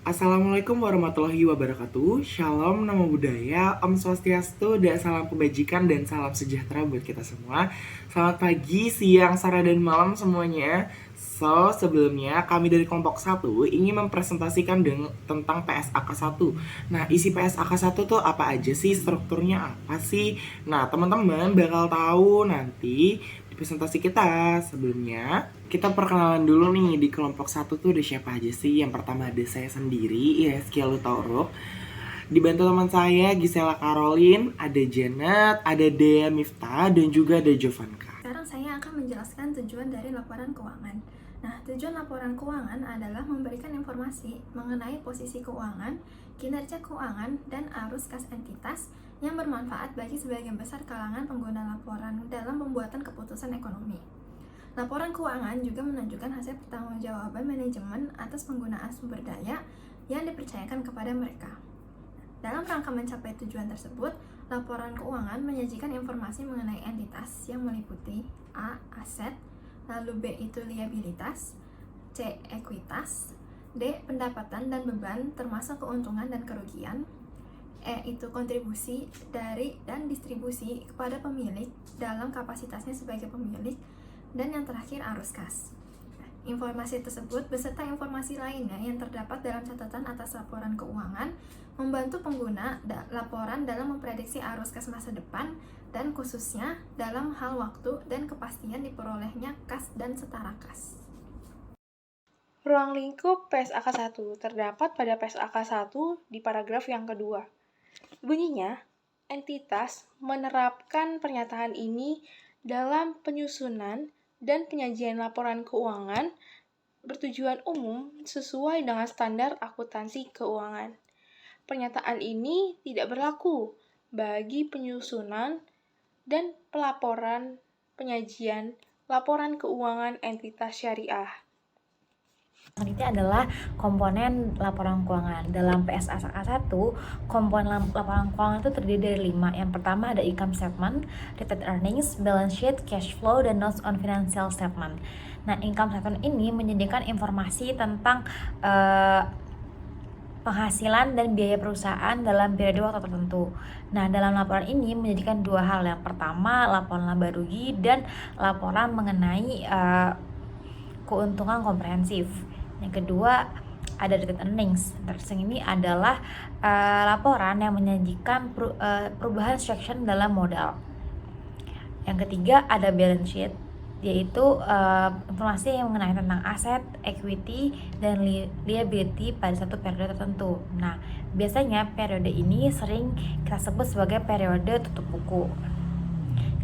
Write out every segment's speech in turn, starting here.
Assalamualaikum warahmatullahi wabarakatuh. Shalom, namo buddhaya, Om Swastiastu, dan salam kebajikan dan salam sejahtera buat kita semua. Selamat pagi, siang, sore, dan malam semuanya. Sebelumnya kami dari kelompok 1 ingin mempresentasikan tentang PSAK 1. Nah, isi PSAK 1 tuh apa aja sih? Strukturnya apa sih? Nah, teman-teman bakal tahu nanti di presentasi kita. Sebelumnya, kita perkenalan dulu nih di kelompok 1 tuh ada siapa aja sih. Yang pertama ada saya sendiri, Ireski Alutauruk. Dibantu teman saya, Gisela Caroline, ada Janet, ada Dea Miftah, dan juga ada Jovanka. Sekarang saya akan menjelaskan tujuan dari laporan keuangan. Nah, tujuan laporan keuangan adalah memberikan informasi mengenai posisi keuangan, kinerja keuangan, dan arus kas entitas yang bermanfaat bagi sebagian besar kalangan pengguna laporan dalam pembuatan keputusan ekonomi. Laporan keuangan juga menunjukkan hasil pertanggungjawaban manajemen atas penggunaan sumber daya yang dipercayakan kepada mereka. Dalam rangka mencapai tujuan tersebut, laporan keuangan menyajikan informasi mengenai entitas yang meliputi A. Aset, lalu B. itu liabilitas, C. ekuitas, D. pendapatan dan beban termasuk keuntungan dan kerugian, E. itu kontribusi dari dan distribusi kepada pemilik dalam kapasitasnya sebagai pemilik, dan yang terakhir arus kas. Informasi tersebut beserta informasi lainnya yang terdapat dalam catatan atas laporan keuangan membantu pengguna laporan dalam memprediksi arus kas masa depan dan khususnya dalam hal waktu dan kepastian diperolehnya kas dan setara kas. Ruang lingkup PSAK 1 terdapat pada PSAK 1 di paragraf yang kedua. Bunyinya, entitas menerapkan pernyataan ini dalam penyusunan dan penyajian laporan keuangan bertujuan umum sesuai dengan standar akuntansi keuangan. Pernyataan ini tidak berlaku bagi penyusunan dan pelaporan penyajian laporan keuangan entitas syariah. Ini adalah komponen laporan keuangan. Dalam PSAK 1, komponen laporan keuangan itu terdiri dari 5. Yang pertama ada income statement, retained earnings, balance sheet, cash flow, dan notes on financial statement. Nah, income statement ini menyediakan informasi tentang penghasilan dan biaya perusahaan dalam periode waktu tertentu. Nah, dalam laporan ini menjadikan 2 hal. Yang pertama, laporan laba rugi dan laporan mengenai keuntungan komprehensif. Yang kedua, ada retained earnings. Ini adalah laporan yang menyajikan perubahan section dalam modal. Yang ketiga, ada balance sheet, yaitu informasi yang mengenai tentang aset, equity, dan liability pada satu periode tertentu. Nah, biasanya periode ini sering kita sebut sebagai periode tutup buku.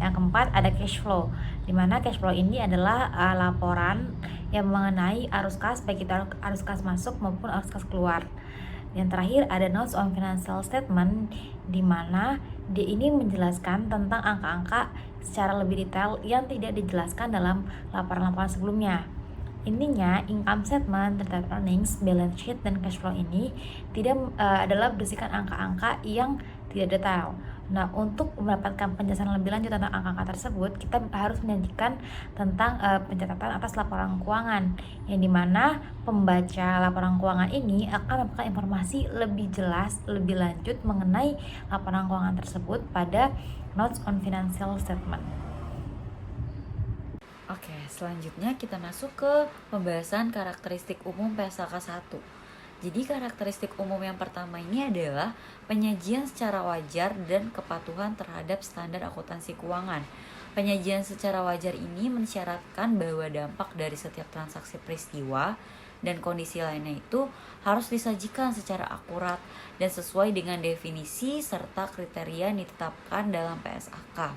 Yang keempat ada cash flow, di mana cash flow ini adalah laporan yang mengenai arus kas, baik itu arus kas masuk maupun arus kas keluar. Yang terakhir ada notes on financial statement, di mana dia ini menjelaskan tentang angka-angka secara lebih detail yang tidak dijelaskan dalam laporan-laporan sebelumnya. Intinya, income statement, retained earnings, balance sheet, dan cash flow ini tidak adalah berisikan angka-angka yang tidak detail. Nah, untuk mendapatkan penjelasan lebih lanjut tentang angka-angka tersebut, kita harus menyajikan tentang pencatatan atas laporan keuangan, yang dimana pembaca laporan keuangan ini akan mendapatkan informasi lebih jelas, lebih lanjut mengenai laporan keuangan tersebut pada notes on financial statement. Oke, selanjutnya kita masuk ke pembahasan karakteristik umum PSAK 1. Jadi karakteristik umum yang pertama ini adalah penyajian secara wajar dan kepatuhan terhadap standar akuntansi keuangan. Penyajian secara wajar ini mensyaratkan bahwa dampak dari setiap transaksi peristiwa dan kondisi lainnya itu harus disajikan secara akurat dan sesuai dengan definisi serta kriteria yang ditetapkan dalam PSAK.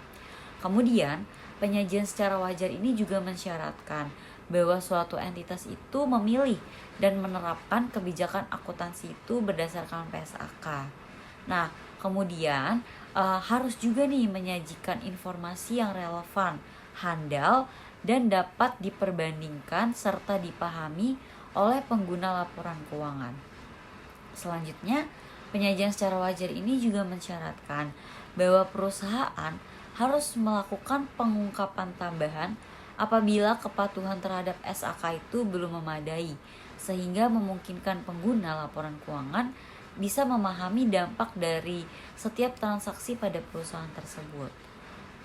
Kemudian, penyajian secara wajar ini juga mensyaratkan bahwa suatu entitas itu memilih dan menerapkan kebijakan akuntansi itu berdasarkan PSAK. Nah, kemudian harus juga nih menyajikan informasi yang relevan, handal, dan dapat diperbandingkan serta dipahami oleh pengguna laporan keuangan. Selanjutnya, penyajian secara wajar ini juga mensyaratkan bahwa perusahaan harus melakukan pengungkapan tambahan apabila kepatuhan terhadap SAK itu belum memadai, sehingga memungkinkan pengguna laporan keuangan bisa memahami dampak dari setiap transaksi pada perusahaan tersebut.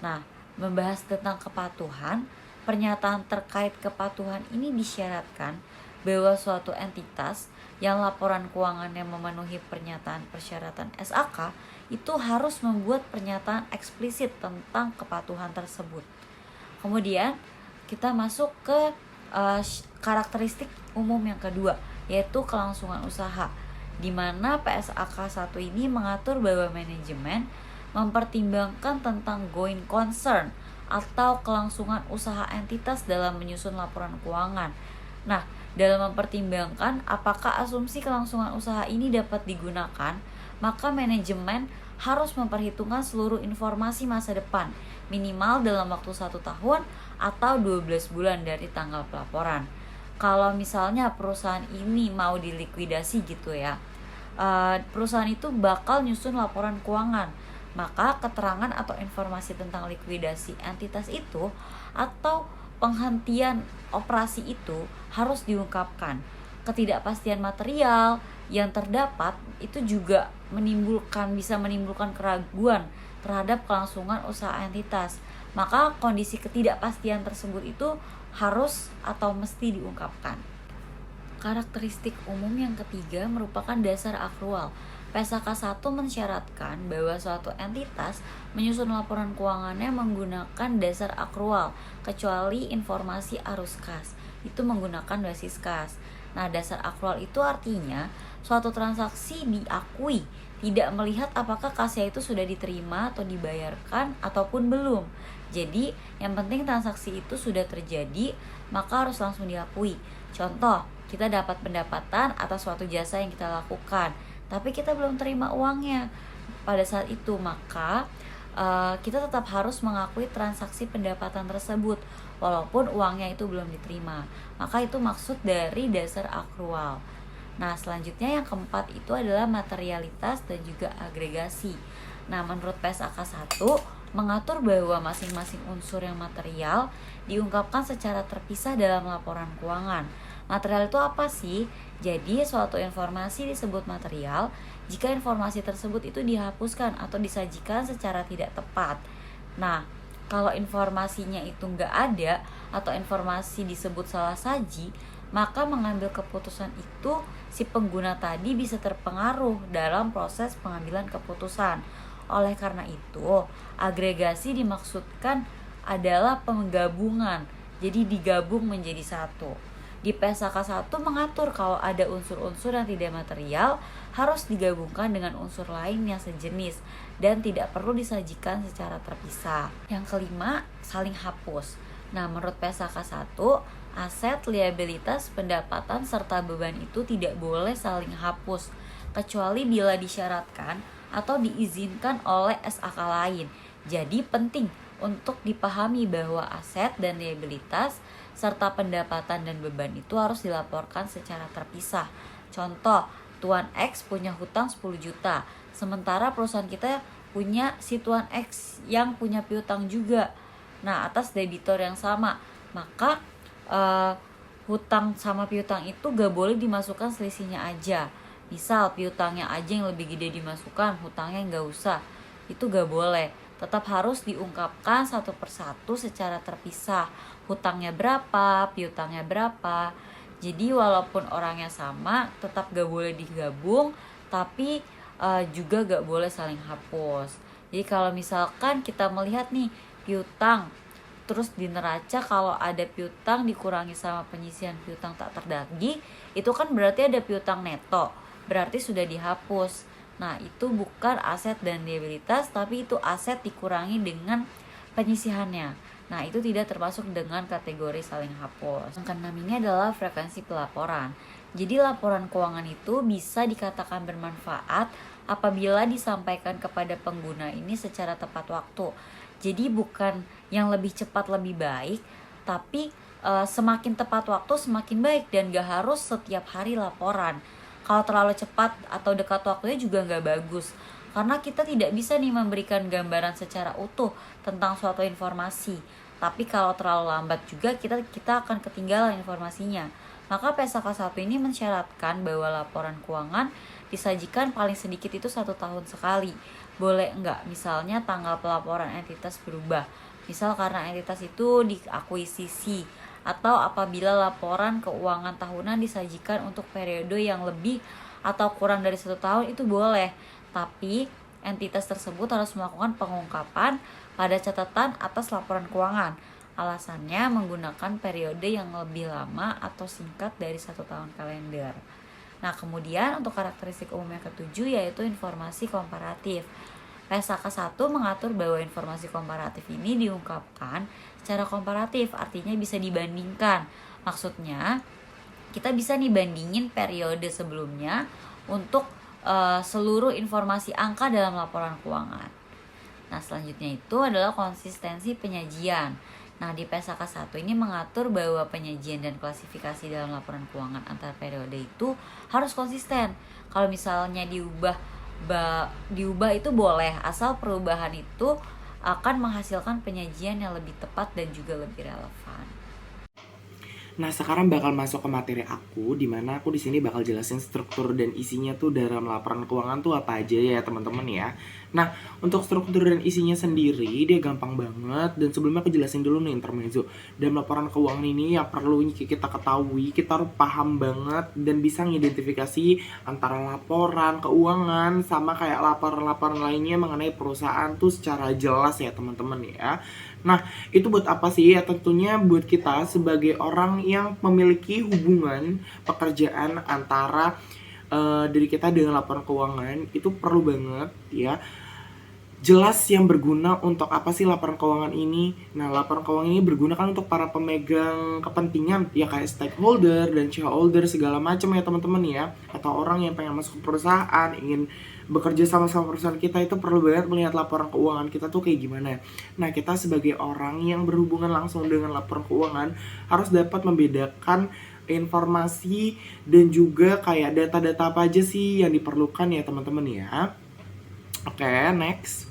Nah, membahas tentang kepatuhan, pernyataan terkait kepatuhan ini disyaratkan bahwa suatu entitas yang laporan keuangannya memenuhi pernyataan persyaratan SAK itu harus membuat pernyataan eksplisit tentang kepatuhan tersebut. Kemudian kita masuk ke karakteristik umum yang kedua, yaitu kelangsungan usaha, di mana PSAK 1 ini mengatur bahwa manajemen mempertimbangkan tentang going concern atau kelangsungan usaha entitas dalam menyusun laporan keuangan. Nah, dalam mempertimbangkan apakah asumsi kelangsungan usaha ini dapat digunakan, maka manajemen harus memperhitungkan seluruh informasi masa depan, minimal dalam waktu 1 tahun atau 12 bulan dari tanggal pelaporan. Kalau misalnya perusahaan ini mau dilikuidasi gitu ya, perusahaan itu bakal nyusun laporan keuangan, maka keterangan atau informasi tentang likuidasi entitas itu atau penghentian operasi itu harus diungkapkan. Ketidakpastian material yang terdapat itu juga bisa menimbulkan keraguan terhadap kelangsungan usaha entitas. Maka kondisi ketidakpastian tersebut itu harus atau mesti diungkapkan. Karakteristik umum yang ketiga merupakan dasar akrual. PSAK 1 mensyaratkan bahwa suatu entitas menyusun laporan keuangannya menggunakan dasar akrual, kecuali informasi arus kas itu menggunakan basis kas. Nah, dasar akrual itu artinya suatu transaksi diakui, tidak melihat apakah kasnya itu sudah diterima atau dibayarkan ataupun belum. Jadi, yang penting transaksi itu sudah terjadi, maka harus langsung diakui. Contoh, kita dapat pendapatan atas suatu jasa yang kita lakukan, tapi kita belum terima uangnya pada saat itu, maka kita tetap harus mengakui transaksi pendapatan tersebut walaupun uangnya itu belum diterima. Maka itu maksud dari dasar akrual. Nah, selanjutnya yang keempat itu adalah materialitas dan juga agregasi. Nah, menurut PSAK 1 mengatur bahwa masing-masing unsur yang material diungkapkan secara terpisah dalam laporan keuangan. Material itu apa sih? Jadi, suatu informasi disebut material jika informasi tersebut itu dihapuskan atau disajikan secara tidak tepat. Nah, kalau informasinya itu nggak ada atau informasi disebut salah saji, maka mengambil keputusan itu si pengguna tadi bisa terpengaruh dalam proses pengambilan keputusan. Oleh karena itu, agregasi dimaksudkan adalah penggabungan, jadi digabung menjadi satu. Di PSAK 1 mengatur kalau ada unsur-unsur yang tidak material harus digabungkan dengan unsur lain yang sejenis dan tidak perlu disajikan secara terpisah. Yang kelima, saling hapus. Nah, menurut PSAK 1, aset, liabilitas, pendapatan, serta beban itu tidak boleh saling hapus, kecuali bila disyaratkan atau diizinkan oleh SAK lain. Jadi penting untuk dipahami bahwa aset dan liabilitas serta pendapatan dan beban itu harus dilaporkan secara terpisah. Contoh, Tuan X punya hutang 10 juta, sementara perusahaan kita punya si Tuan X yang punya piutang juga. Nah, atas debitor yang sama, maka hutang sama piutang itu gak boleh dimasukkan selisihnya aja. Misal piutangnya aja yang lebih gede dimasukkan, hutangnya gak usah, itu gak boleh. Tetap harus diungkapkan satu persatu secara terpisah. Hutangnya berapa, piutangnya berapa. Jadi walaupun orangnya sama, tetap gak boleh digabung, tapi juga gak boleh saling hapus. Jadi kalau misalkan kita melihat nih piutang, terus di neraca kalau ada piutang dikurangi sama penyisihan piutang tak terdagih, itu kan berarti ada piutang neto, berarti sudah dihapus. Nah, itu bukan aset dan liabilitas, tapi itu aset dikurangi dengan penyisihannya. Nah, itu tidak termasuk dengan kategori saling hapus. Yang keenam ini adalah frekuensi pelaporan. Jadi laporan keuangan itu bisa dikatakan bermanfaat apabila disampaikan kepada pengguna ini secara tepat waktu. Jadi bukan yang lebih cepat lebih baik, tapi semakin tepat waktu semakin baik dan gak harus setiap hari laporan. Kalau terlalu cepat atau dekat waktunya juga gak bagus, karena kita tidak bisa nih memberikan gambaran secara utuh tentang suatu informasi. Tapi kalau terlalu lambat juga kita akan ketinggalan informasinya. Maka PSAK 1 ini mensyaratkan bahwa laporan keuangan disajikan paling sedikit itu 1 tahun sekali. Boleh enggak misalnya tanggal pelaporan entitas berubah, misal karena entitas itu diakuisisi, atau apabila laporan keuangan tahunan disajikan untuk periode yang lebih atau kurang dari 1 tahun itu boleh. Tapi entitas tersebut harus melakukan pengungkapan pada catatan atas laporan keuangan. Alasannya menggunakan periode yang lebih lama atau singkat dari 1 tahun kalender. Nah, kemudian untuk karakteristik umum yang ketujuh yaitu informasi komparatif. PSAK 1 mengatur bahwa informasi komparatif ini diungkapkan secara komparatif, artinya bisa dibandingkan. Maksudnya, kita bisa nih bandingin periode sebelumnya untuk seluruh informasi angka dalam laporan keuangan. Nah, selanjutnya itu adalah konsistensi penyajian. Nah, di PSAK 1 ini mengatur bahwa penyajian dan klasifikasi dalam laporan keuangan antar periode itu harus konsisten. Kalau misalnya diubah itu boleh, asal perubahan itu akan menghasilkan penyajian yang lebih tepat dan juga lebih relevan. Nah, sekarang bakal masuk ke materi aku, dimana aku di sini bakal jelasin struktur dan isinya tuh dalam laporan keuangan tuh apa aja ya teman-teman ya. Nah, untuk struktur dan isinya sendiri dia gampang banget, dan sebelumnya aku jelasin dulu nih intermezzo. Dalam laporan keuangan ini yang perlu kita ketahui, kita harus paham banget dan bisa mengidentifikasi antara laporan keuangan sama kayak laporan-laporan lainnya mengenai perusahaan tuh secara jelas ya teman-teman ya. Nah, itu buat apa sih? Ya tentunya buat kita sebagai orang yang memiliki hubungan pekerjaan antara diri kita dengan laporan keuangan, itu perlu banget ya jelas yang berguna untuk apa sih laporan keuangan ini. Nah, laporan keuangan ini berguna kan untuk para pemegang kepentingan ya, kayak stakeholder dan shareholder segala macam ya teman-teman ya, atau orang yang pengen masuk ke perusahaan, ingin bekerja sama-sama perusahaan kita, itu perlu banget melihat laporan keuangan kita tuh kayak gimana. Nah, kita sebagai orang yang berhubungan langsung dengan laporan keuangan harus dapat membedakan informasi dan juga kayak data-data apa aja sih yang diperlukan ya teman-teman ya. Oke, next.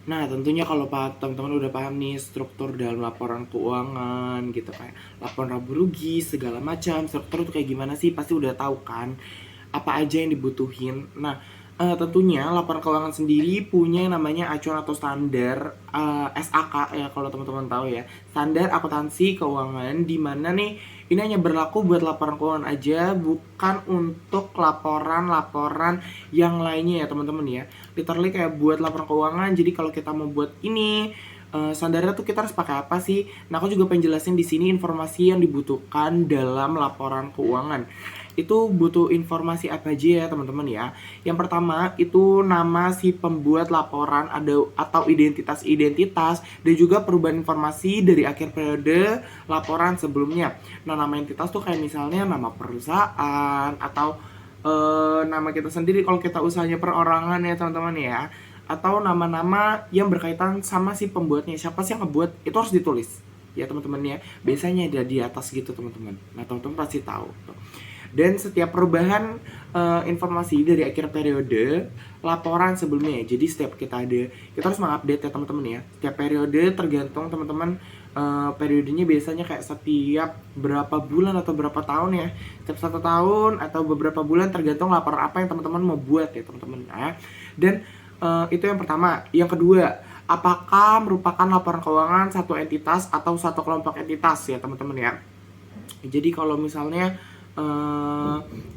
Nah, tentunya kalau teman-teman udah paham nih struktur dalam laporan keuangan gitu, kayak laporan laba rugi segala macam, struktur itu kayak gimana sih, pasti udah tahu kan apa aja yang dibutuhin. Nah, tentunya laporan keuangan sendiri punya yang namanya acuan atau standar SAK ya, kalau teman-teman tahu ya, standar akuntansi keuangan, di mana nih ini hanya berlaku buat laporan keuangan aja, bukan untuk laporan-laporan yang lainnya ya teman-teman ya. Literally kayak buat laporan keuangan. Jadi kalau kita mau buat ini standarnya tuh kita harus pakai apa sih? Nah, aku juga pengen jelasin di sini informasi yang dibutuhkan dalam laporan keuangan. Itu butuh informasi apa aja ya teman-teman ya. Yang pertama itu nama si pembuat laporan atau identitas dan juga perubahan informasi dari akhir periode laporan sebelumnya. Nah, nama entitas tuh kayak misalnya nama perusahaan atau nama kita sendiri kalau kita usahanya perorangan ya teman-teman ya, atau nama-nama yang berkaitan sama si pembuatnya, siapa sih yang ngebuat, itu harus ditulis ya teman-teman ya. Biasanya ada di atas gitu teman-teman. Nah, teman-teman pasti tahu. Dan setiap perubahan informasi dari akhir periode laporan sebelumnya. Jadi setiap kita harus mengupdate ya teman-teman ya. Setiap periode tergantung teman-teman periodenya, biasanya kayak setiap berapa bulan atau berapa tahun ya. Setiap 1 tahun atau beberapa bulan, tergantung laporan apa yang teman-teman mau buat ya teman-teman ya. Dan itu yang pertama. Yang kedua, apakah merupakan laporan keuangan satu entitas atau satu kelompok entitas ya teman-teman ya. Jadi kalau misalnya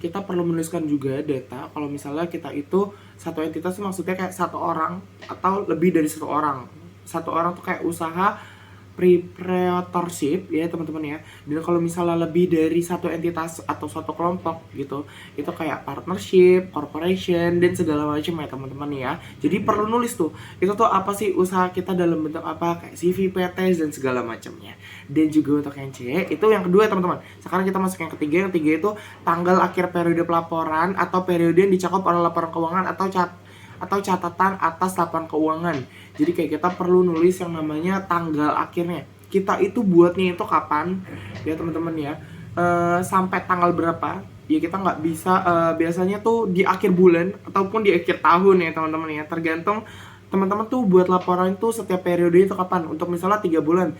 kita perlu menuliskan juga data kalau misalnya kita itu satu entitas, maksudnya kayak satu orang atau lebih dari satu orang. Satu orang tuh kayak usaha proprietorship ya teman-teman ya. Dan kalau misalnya lebih dari satu entitas atau satu kelompok gitu, itu kayak partnership, corporation, dan segala macam ya teman-teman ya. Jadi perlu nulis tuh, itu tuh apa sih usaha kita dalam bentuk apa, kayak CV, PT, dan segala macamnya. Dan juga untuk yang C, itu yang kedua teman-teman. Sekarang kita masuk yang ketiga. Yang ketiga itu tanggal akhir periode pelaporan atau periode yang dicakup oleh laporan keuangan atau catatan atas laporan keuangan. Jadi kayak kita perlu nulis yang namanya tanggal akhirnya. Kita itu buatnya itu kapan ya teman-teman ya, sampai tanggal berapa ya. Kita nggak bisa biasanya tuh di akhir bulan ataupun di akhir tahun ya teman-teman ya, tergantung teman-teman tuh buat laporan itu setiap periode itu kapan. Untuk misalnya 3 bulan,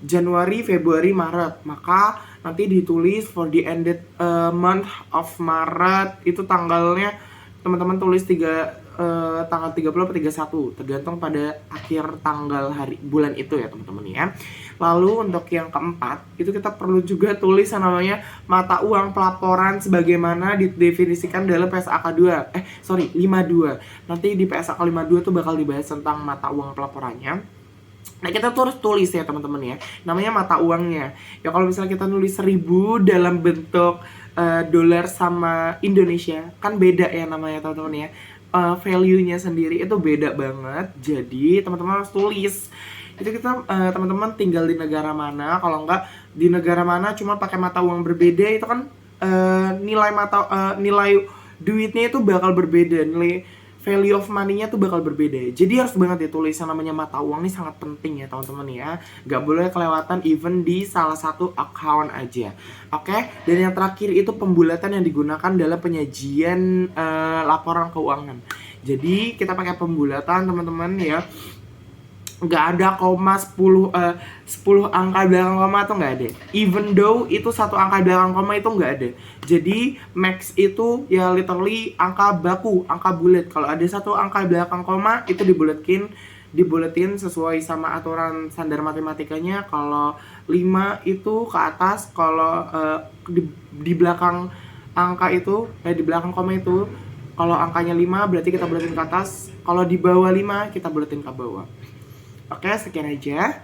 Januari, Februari, Maret, maka nanti ditulis for the ended month of Maret, itu tanggalnya teman-teman tulis tanggal 30 atau 31, tergantung pada akhir tanggal hari bulan itu ya teman-teman ya. Lalu untuk yang keempat, itu kita perlu juga tulis yang namanya mata uang pelaporan sebagaimana didefinisikan dalam PSAK 52. Nanti di PSAK 52 tuh bakal dibahas tentang mata uang pelaporannya. Nah, kita tuh harus tulis ya teman-teman ya, namanya mata uangnya. Ya kalau misalnya kita nulis 1000 dalam bentuk dolar sama Indonesia, kan beda ya namanya teman-teman ya. Value-nya sendiri itu beda banget. Jadi teman-teman harus tulis. Itu kita teman-teman tinggal di negara mana, kalau enggak di negara mana cuma pakai mata uang berbeda, itu kan nilai duitnya itu bakal berbeda, nilai value of money-nya tuh bakal berbeda. Jadi harus banget ditulis yang namanya mata uang ini, sangat penting ya teman-teman ya. Gak boleh kelewatan even di salah satu account aja. Oke, dan yang terakhir itu pembulatan yang digunakan dalam penyajian laporan keuangan. Jadi kita pakai pembulatan teman-teman ya. Nggak ada koma 10 angka belakang koma tuh nggak ada. Even though itu satu angka belakang koma itu nggak ada. Jadi max itu ya literally angka baku, angka bulat. Kalau ada satu angka belakang koma itu dibuletin sesuai sama aturan standar matematikanya. Kalau 5 itu ke atas, kalau di belakang angka itu di belakang koma itu, kalau angkanya 5 berarti kita buletin ke atas. Kalau di bawah 5 kita buletin ke bawah. Oke, sekian aja.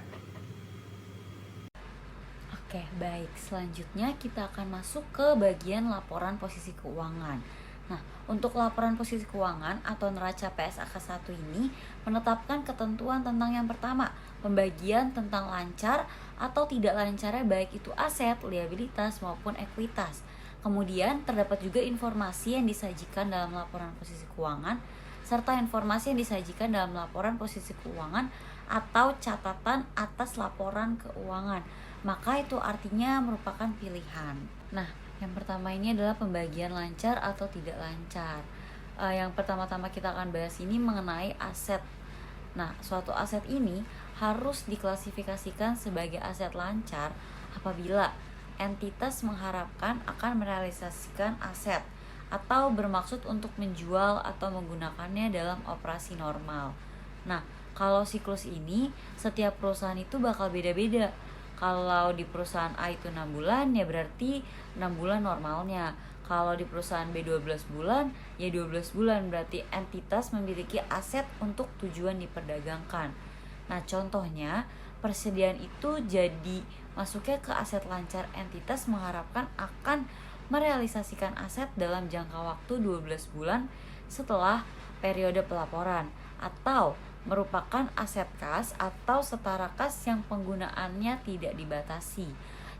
Oke, baik. Selanjutnya kita akan masuk ke bagian laporan posisi keuangan. Nah, untuk laporan posisi keuangan atau neraca PSAK 1 ini menetapkan ketentuan tentang yang pertama, pembagian tentang lancar atau tidak lancarnya baik itu aset, liabilitas maupun ekuitas. Kemudian terdapat juga informasi yang disajikan dalam laporan posisi keuangan serta informasi yang disajikan dalam laporan posisi keuangan atau catatan atas laporan keuangan. Maka itu artinya merupakan pilihan. Nah, yang pertama ini adalah pembagian lancar atau tidak lancar. Yang pertama-tama kita akan bahas ini mengenai aset. Nah, suatu aset ini harus diklasifikasikan sebagai aset lancar apabila entitas mengharapkan akan merealisasikan aset atau bermaksud untuk menjual atau menggunakannya dalam operasi normal. Nah, kalau siklus ini setiap perusahaan itu bakal beda-beda. Kalau di perusahaan A itu 6 bulan ya berarti 6 bulan normalnya. Kalau di perusahaan B 12 bulan ya 12 bulan, berarti entitas memiliki aset untuk tujuan diperdagangkan. Nah, contohnya persediaan itu jadi masuknya ke aset lancar. Entitas mengharapkan akan merealisasikan aset dalam jangka waktu 12 bulan setelah periode pelaporan, atau merupakan aset kas atau setara kas yang penggunaannya tidak dibatasi.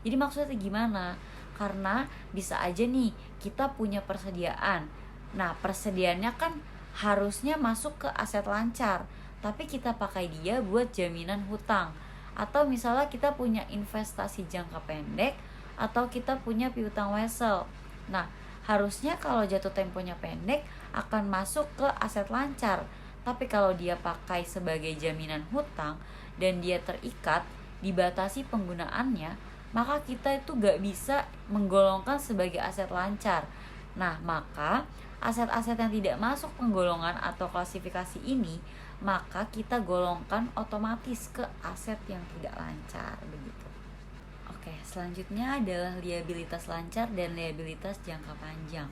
Jadi maksudnya gimana? Karena bisa aja nih kita punya persediaan. Nah, persediaannya kan harusnya masuk ke aset lancar, tapi kita pakai dia buat jaminan hutang. Atau misalnya kita punya investasi jangka pendek, atau kita punya piutang wesel. Nah, harusnya kalau jatuh temponya pendek akan masuk ke aset lancar. Tapi kalau dia pakai sebagai jaminan hutang dan dia terikat, dibatasi penggunaannya, maka kita itu gak bisa menggolongkan sebagai aset lancar. Nah, maka aset-aset yang tidak masuk penggolongan atau klasifikasi ini, maka kita golongkan otomatis ke aset yang tidak lancar, begitu. Oke, selanjutnya adalah liabilitas lancar dan liabilitas jangka panjang.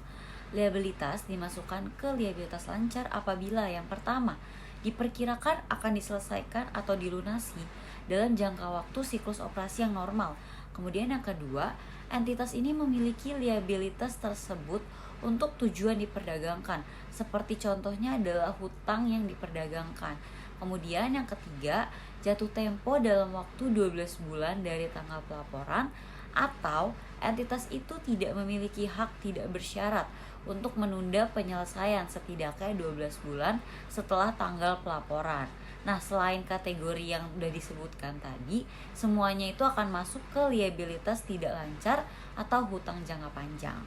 Liabilitas dimasukkan ke liabilitas lancar apabila yang pertama, diperkirakan akan diselesaikan atau dilunasi dalam jangka waktu siklus operasi yang normal. Kemudian yang kedua, entitas ini memiliki liabilitas tersebut untuk tujuan diperdagangkan, seperti contohnya adalah hutang yang diperdagangkan. Kemudian yang ketiga, jatuh tempo dalam waktu 12 bulan dari tanggal pelaporan, atau entitas itu tidak memiliki hak tidak bersyarat untuk menunda penyelesaian setidaknya 12 bulan setelah tanggal pelaporan. Nah, selain kategori yang sudah disebutkan tadi, semuanya itu akan masuk ke liabilitas tidak lancar atau hutang jangka panjang.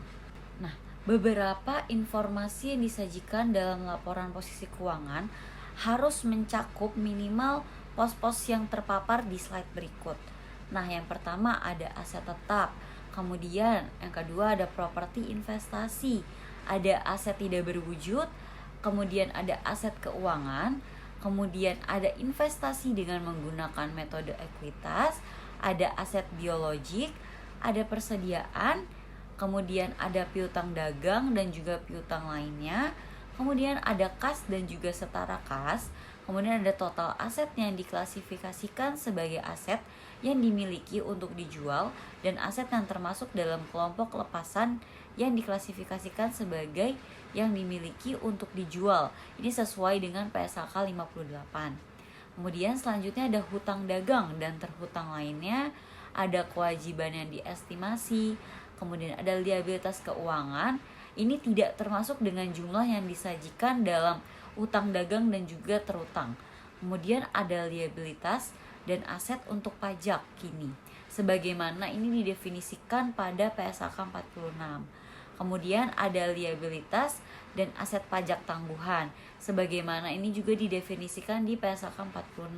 Nah, beberapa informasi yang disajikan dalam laporan posisi keuangan harus mencakup minimal pos-pos yang terpapar di slide berikut. Nah, yang pertama ada aset tetap, kemudian yang kedua ada properti investasi, ada aset tidak berwujud, kemudian ada aset keuangan, kemudian ada investasi dengan menggunakan metode ekuitas, ada aset biologik, ada persediaan, kemudian ada piutang dagang dan juga piutang lainnya, kemudian ada kas dan juga setara kas, kemudian ada total aset yang diklasifikasikan sebagai aset yang dimiliki untuk dijual dan aset yang termasuk dalam kelompok lepasan yang diklasifikasikan sebagai yang dimiliki untuk dijual. Ini sesuai dengan PSAK 58. Kemudian selanjutnya ada hutang dagang dan terhutang lainnya, ada kewajiban yang diestimasi, kemudian ada liabilitas keuangan. Ini tidak termasuk dengan jumlah yang disajikan dalam utang dagang dan juga terhutang. Kemudian ada liabilitas dan aset untuk pajak kini, sebagaimana ini didefinisikan pada PSAK 46. Kemudian ada liabilitas dan aset pajak tangguhan, sebagaimana ini juga didefinisikan di PSAK 46.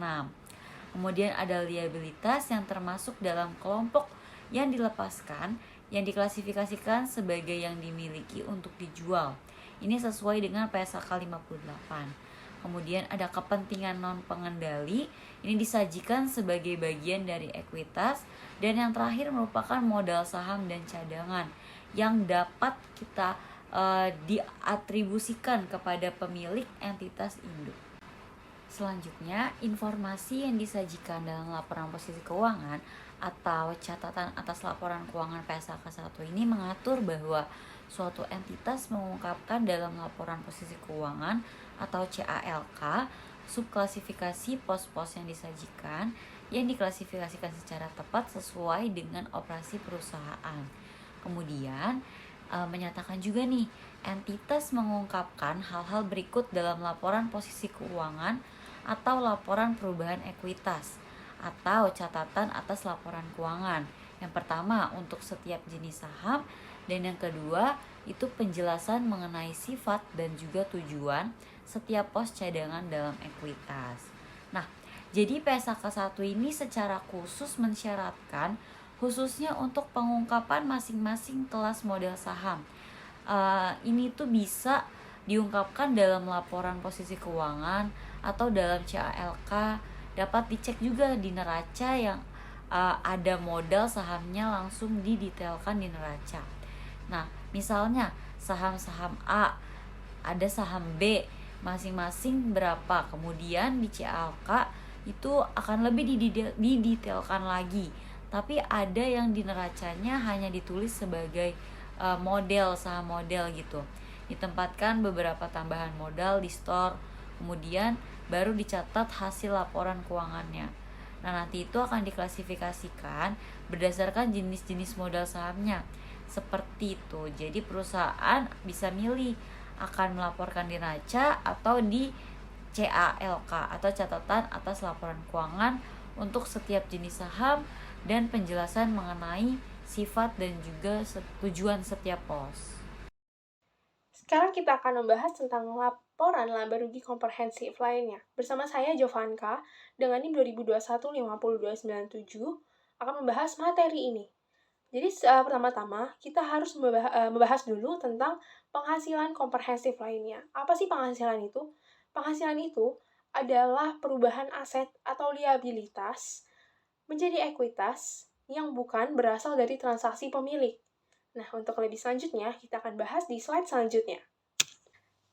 Kemudian ada liabilitas yang termasuk dalam kelompok yang dilepaskan, yang diklasifikasikan sebagai yang dimiliki untuk dijual. Ini sesuai dengan PSAK 58. Kemudian ada kepentingan non pengendali, ini disajikan sebagai bagian dari ekuitas. Dan yang terakhir merupakan modal saham dan cadangan yang dapat kita diatribusikan kepada pemilik entitas induk. Selanjutnya, informasi yang disajikan dalam laporan posisi keuangan atau catatan atas laporan keuangan PSAK 1 ini mengatur bahwa suatu entitas mengungkapkan dalam laporan posisi keuangan atau CALK subklasifikasi pos-pos yang disajikan yang diklasifikasikan secara tepat sesuai dengan operasi perusahaan. Kemudian menyatakan juga nih, entitas mengungkapkan hal-hal berikut dalam laporan posisi keuangan atau laporan perubahan ekuitas atau catatan atas laporan keuangan. Yang pertama untuk setiap jenis saham, dan yang kedua itu penjelasan mengenai sifat dan juga tujuan setiap pos cadangan dalam ekuitas. Nah, jadi PSAK 1 ini secara khusus mensyaratkan khususnya untuk pengungkapan masing-masing kelas model saham. Ini tuh bisa diungkapkan dalam laporan posisi keuangan atau dalam CALK, dapat dicek juga di neraca yang ada modal sahamnya langsung didetailkan di neraca. Nah, misalnya saham-saham A, ada saham B, masing-masing berapa, kemudian di CALK itu akan lebih didetailkan lagi, tapi ada yang di neracanya hanya ditulis sebagai model, saham model gitu, ditempatkan beberapa tambahan modal di store, kemudian baru dicatat hasil laporan keuangannya. Nah, nanti itu akan diklasifikasikan berdasarkan jenis-jenis modal sahamnya. Seperti itu. Jadi perusahaan bisa milih akan melaporkan di neraca atau di CALK atau catatan atas laporan keuangan untuk setiap jenis saham dan penjelasan mengenai sifat dan juga tujuan setiap pos. Sekarang kita akan membahas tentang laporan laba rugi komprehensif lainnya. Bersama saya Jovanka dengan NIM 2021-5297 akan membahas materi ini. Jadi pertama-tama kita harus membahas dulu tentang penghasilan komprehensif lainnya. Apa sih penghasilan itu? Penghasilan itu adalah perubahan aset atau liabilitas menjadi ekuitas yang bukan berasal dari transaksi pemilik. Nah, untuk lebih selanjutnya, kita akan bahas di slide selanjutnya.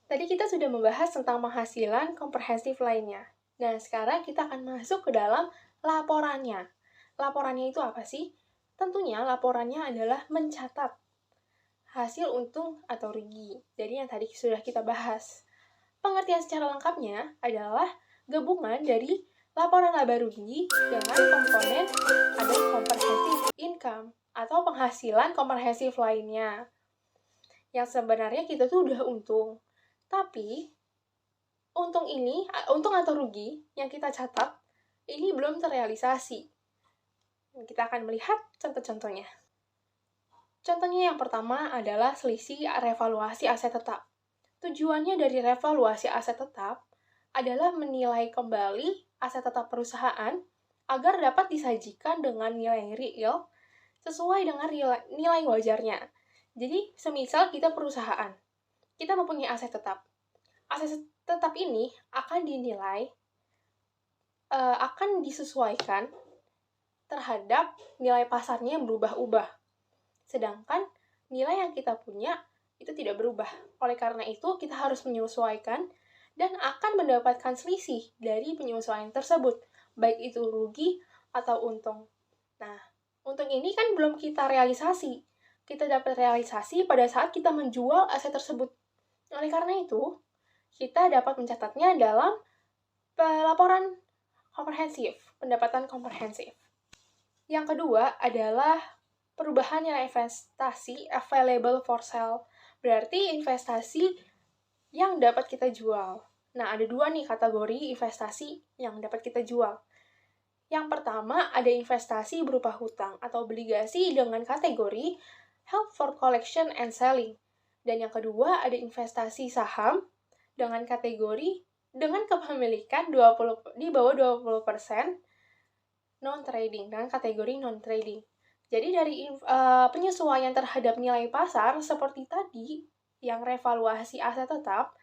Tadi kita sudah membahas tentang penghasilan komprehensif lainnya. Nah, sekarang kita akan masuk ke dalam laporannya. Laporannya itu apa sih? Tentunya laporannya adalah mencatat hasil untung atau rugi. Jadi yang tadi sudah kita bahas. Pengertian secara lengkapnya adalah gabungan dari laporan laba rugi dengan komponen ada comprehensive income atau penghasilan komprehensif lainnya. Yang sebenarnya kita tuh udah untung. Tapi untung atau rugi yang kita catat ini belum terrealisasi. Kita akan melihat contoh-contohnya. Contohnya yang pertama adalah selisih revaluasi aset tetap. Tujuannya dari revaluasi aset tetap adalah menilai kembali aset tetap perusahaan agar dapat disajikan dengan nilai real sesuai dengan nilai wajarnya. Jadi, semisal kita perusahaan, kita mempunyai aset tetap. Aset tetap ini akan dinilai, akan disesuaikan terhadap nilai pasarnya yang berubah-ubah. Sedangkan nilai yang kita punya itu tidak berubah. Oleh karena itu, kita harus menyesuaikan dan akan mendapatkan selisih dari penyesuaian tersebut, baik itu rugi atau untung. Nah, untung ini kan belum kita realisasi. Kita dapat realisasi pada saat kita menjual aset tersebut. Oleh karena itu, kita dapat mencatatnya dalam laporan komprehensif, pendapatan komprehensif. Yang kedua adalah perubahan nilai investasi available for sale. Berarti investasi yang dapat kita jual. Nah, ada dua nih kategori investasi yang dapat kita jual. Yang pertama, ada investasi berupa hutang atau obligasi dengan kategori held for collection and selling. Dan yang kedua, ada investasi saham dengan kategori dengan kepemilikan di bawah 20% non-trading, dengan kategori non-trading. Jadi dari penyesuaian terhadap nilai pasar seperti tadi, yang revaluasi aset tetap,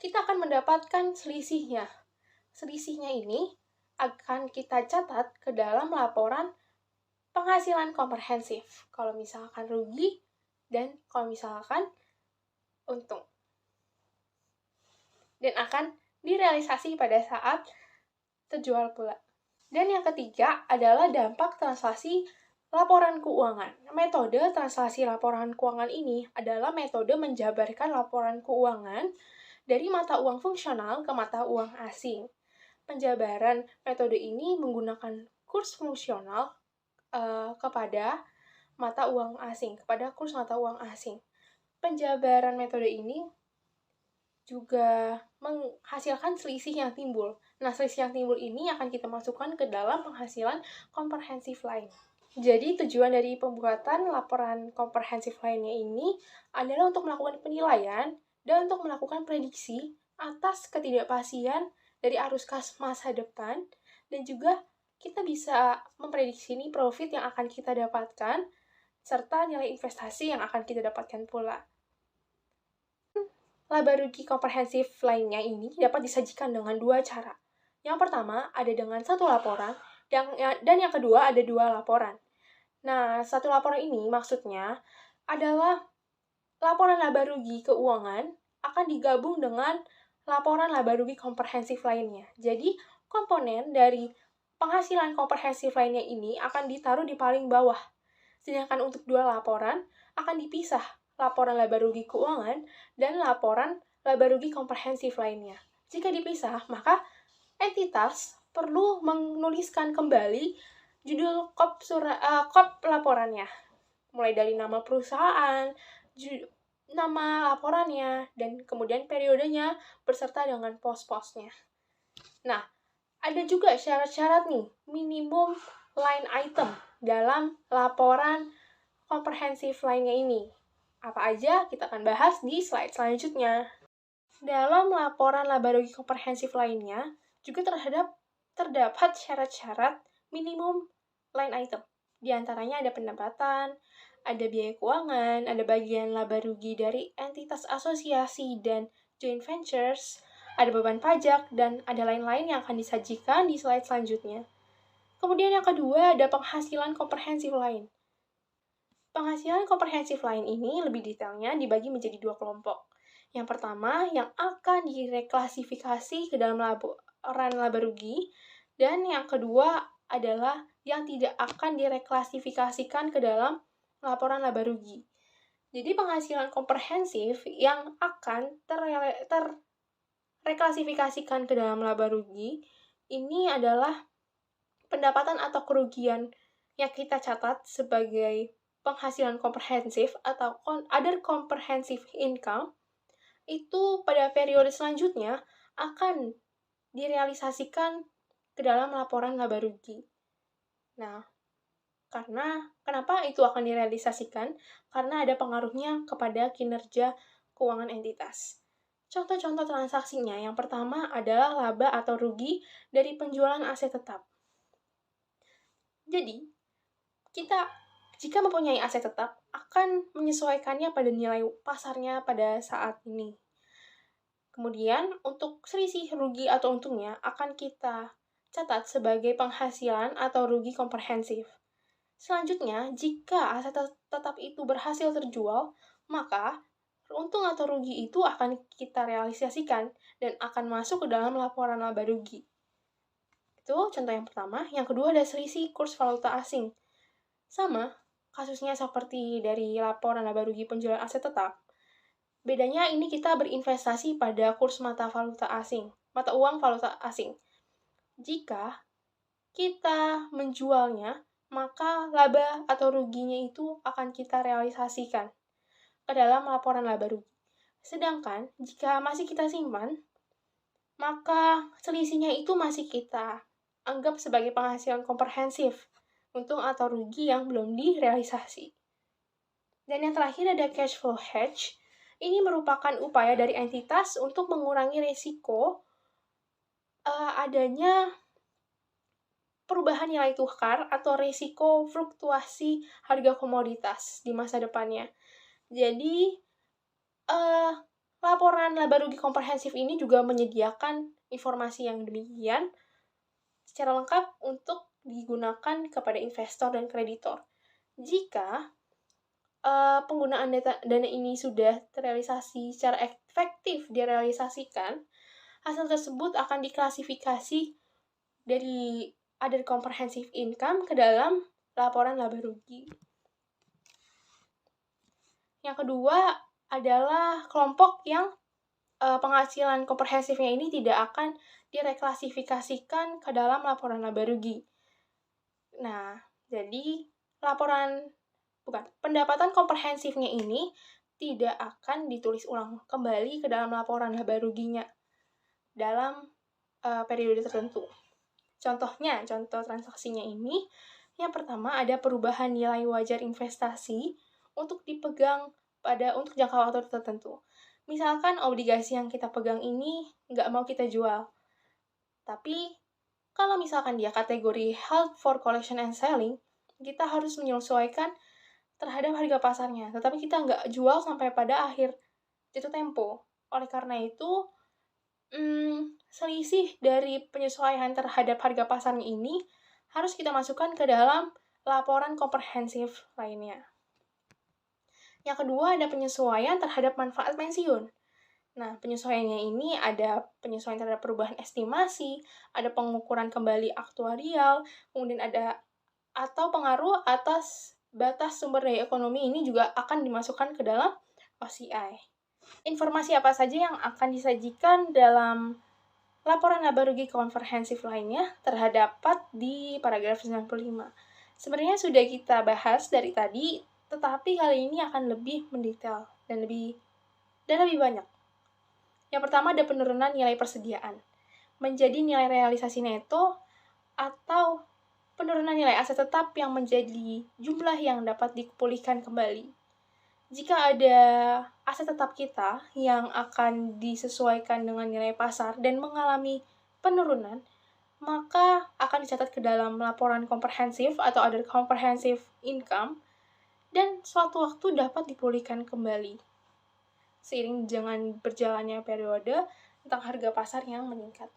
kita akan mendapatkan selisihnya. Selisihnya ini akan kita catat ke dalam laporan penghasilan komprehensif. Kalau misalkan rugi dan kalau misalkan untung. Dan akan direalisasi pada saat terjual pula. Dan yang ketiga adalah dampak translasi laporan keuangan. Metode translasi laporan keuangan ini adalah metode menjabarkan laporan keuangan dari mata uang fungsional ke mata uang asing. Penjabaran metode ini menggunakan kurs fungsional kepada mata uang asing, kepada kurs mata uang asing. Penjabaran metode ini juga menghasilkan selisih yang timbul. Nah, selisih yang timbul ini akan kita masukkan ke dalam penghasilan komprehensif lain. Jadi, tujuan dari pembuatan laporan komprehensif lainnya ini adalah untuk melakukan penilaian dan untuk melakukan prediksi atas ketidakpastian dari arus kas masa depan, dan juga kita bisa memprediksi nih profit yang akan kita dapatkan, serta nilai investasi yang akan kita dapatkan pula. Laba rugi komprehensif lainnya ini dapat disajikan dengan dua cara. Yang pertama ada dengan satu laporan, dan yang kedua ada dua laporan. Nah, satu laporan ini maksudnya adalah laporan laba rugi keuangan akan digabung dengan laporan laba rugi komprehensif lainnya. Jadi, komponen dari penghasilan komprehensif lainnya ini akan ditaruh di paling bawah. Sedangkan untuk dua laporan akan dipisah, laporan laba rugi keuangan dan laporan laba rugi komprehensif lainnya. Jika dipisah, maka entitas perlu menuliskan kembali judul kop laporannya, mulai dari nama perusahaan, nama laporannya, dan kemudian periodenya beserta dengan pos-posnya. Nah, ada juga syarat-syarat nih, minimum line item dalam laporan komprehensif lainnya ini. Apa aja kita akan bahas di slide selanjutnya. Dalam laporan laba rugi komprehensif lainnya juga terdapat syarat-syarat minimum line item. Di antaranya ada pendapatan, ada biaya keuangan, ada bagian laba rugi dari entitas asosiasi dan joint ventures, ada beban pajak, dan ada lain-lain yang akan disajikan di slide selanjutnya. Kemudian yang kedua ada penghasilan komprehensif lain. Penghasilan komprehensif lain ini lebih detailnya dibagi menjadi dua kelompok. Yang pertama, yang akan direklasifikasi ke dalam laporan laba rugi, dan yang kedua adalah yang tidak akan direklasifikasikan ke dalam laporan laba rugi. Jadi penghasilan komprehensif yang akan terreklasifikasikan ke dalam laba rugi ini adalah pendapatan atau kerugian yang kita catat sebagai penghasilan komprehensif atau other comprehensive income itu pada periode selanjutnya akan direalisasikan ke dalam laporan laba rugi. Nah, kenapa itu akan direalisasikan? Karena ada pengaruhnya kepada kinerja keuangan entitas. Contoh-contoh transaksinya, yang pertama adalah laba atau rugi dari penjualan aset tetap. Jadi, kita jika mempunyai aset tetap, akan menyesuaikannya pada nilai pasarnya pada saat ini. Kemudian, untuk selisih rugi atau untungnya akan kita catat sebagai penghasilan atau rugi komprehensif. Selanjutnya, jika aset tetap itu berhasil terjual, maka untung atau rugi itu akan kita realisasikan dan akan masuk ke dalam laporan laba rugi. Itu contoh yang pertama. Yang kedua ada selisih kurs valuta asing. Sama, kasusnya seperti dari laporan laba rugi penjualan aset tetap. Bedanya ini kita berinvestasi pada kurs mata uang valuta asing. Jika kita menjualnya, maka laba atau ruginya itu akan kita realisasikan ke dalam laporan laba rugi. Sedangkan jika masih kita simpan, maka selisihnya itu masih kita anggap sebagai penghasilan komprehensif, untung atau rugi yang belum direalisasi. Dan yang terakhir ada cash flow hedge. Ini merupakan upaya dari entitas untuk mengurangi risiko adanya perubahan nilai tukar atau risiko fluktuasi harga komoditas di masa depannya. Jadi, laporan laba rugi komprehensif ini juga menyediakan informasi yang demikian secara lengkap untuk digunakan kepada investor dan kreditor. Jika penggunaan dana ini sudah terrealisasi secara efektif direalisasikan, hasil tersebut akan diklasifikasi dari other comprehensive income ke dalam laporan laba rugi. Yang kedua adalah kelompok yang penghasilan komprehensifnya ini tidak akan direklasifikasikan ke dalam laporan laba rugi. Nah, jadi pendapatan komprehensifnya ini tidak akan ditulis ulang kembali ke dalam laporan laba ruginya dalam periode tertentu. Contoh transaksinya ini, yang pertama ada perubahan nilai wajar investasi untuk dipegang untuk jangka waktu tertentu. Misalkan obligasi yang kita pegang ini nggak mau kita jual. Tapi, kalau misalkan dia kategori held for collection and selling, kita harus menyesuaikan terhadap harga pasarnya. Tetapi kita nggak jual sampai pada akhir jatuh tempo. Oleh karena itu, selisih dari penyesuaian terhadap harga pasarnya ini harus kita masukkan ke dalam laporan komprehensif lainnya. Yang kedua ada penyesuaian terhadap manfaat pensiun. Nah, penyesuaiannya ini ada penyesuaian terhadap perubahan estimasi, ada pengukuran kembali aktuarial, kemudian ada atau pengaruh atas batas sumber daya ekonomi ini juga akan dimasukkan ke dalam OCI. Informasi apa saja yang akan disajikan dalam laporan laba rugi komprehensif lainnya terdapat di paragraf 95. Sebenarnya sudah kita bahas dari tadi, tetapi kali ini akan lebih mendetail dan lebih banyak. Yang pertama ada penurunan nilai persediaan menjadi nilai realisasi neto atau penurunan nilai aset tetap yang menjadi jumlah yang dapat dipulihkan kembali. Jika ada aset tetap kita yang akan disesuaikan dengan nilai pasar dan mengalami penurunan, maka akan dicatat ke dalam laporan komprehensif atau other comprehensive income dan suatu waktu dapat dipulihkan kembali seiring dengan berjalannya periode tentang harga pasar yang meningkat.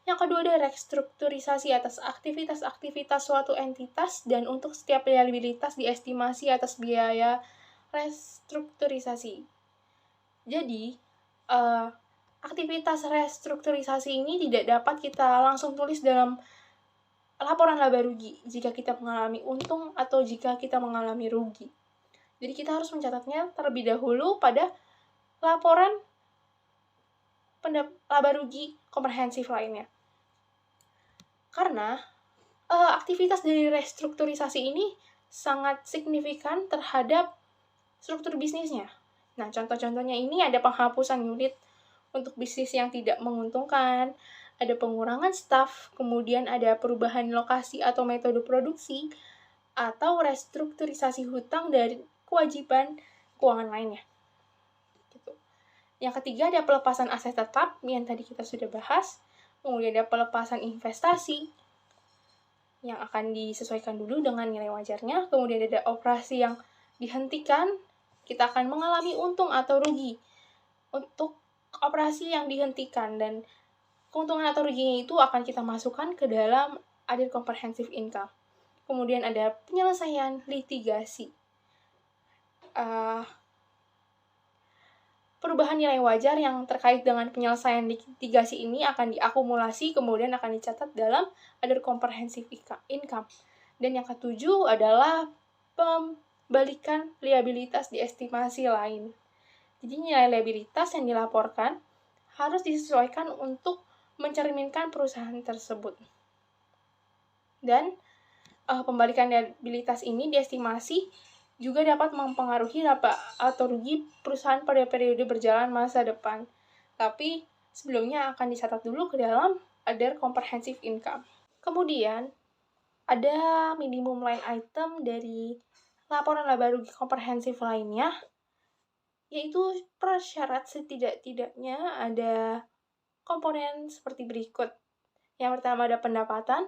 Yang kedua ada restrukturisasi atas aktivitas-aktivitas suatu entitas dan untuk setiap liabilitas diestimasi atas biaya restrukturisasi. Jadi, aktivitas restrukturisasi ini tidak dapat kita langsung tulis dalam laporan laba rugi jika kita mengalami untung atau jika kita mengalami rugi. Jadi kita harus mencatatnya terlebih dahulu pada laporan laba rugi komprehensif lainnya. Karena aktivitas dari restrukturisasi ini sangat signifikan terhadap struktur bisnisnya. Nah, contoh-contohnya ini ada penghapusan unit untuk bisnis yang tidak menguntungkan, ada pengurangan staf, kemudian ada perubahan lokasi atau metode produksi, atau restrukturisasi hutang dari kewajiban keuangan lainnya. Gitu. Yang ketiga ada pelepasan aset tetap yang tadi kita sudah bahas. Kemudian ada pelepasan investasi yang akan disesuaikan dulu dengan nilai wajarnya. Kemudian ada operasi yang dihentikan, kita akan mengalami untung atau rugi untuk operasi yang dihentikan, dan keuntungan atau ruginya itu akan kita masukkan ke dalam other comprehensive income. Kemudian ada penyelesaian litigasi. Perubahan nilai wajar yang terkait dengan penyelesaian litigasi ini akan diakumulasi, kemudian akan dicatat dalam other comprehensive income. Dan yang ketujuh adalah pembalikan liabilitas di estimasi lain. Jadi nilai liabilitas yang dilaporkan harus disesuaikan untuk mencerminkan perusahaan tersebut. Dan pembalikan liabilitas ini diestimasi juga dapat mempengaruhi laba atau rugi perusahaan pada periode berjalan masa depan. Tapi sebelumnya akan dicatat dulu ke dalam other comprehensive income. Kemudian ada minimum line item dari laporan laba rugi komprehensif lainnya, yaitu persyarat setidak-tidaknya ada komponen seperti berikut. Yang pertama ada pendapatan,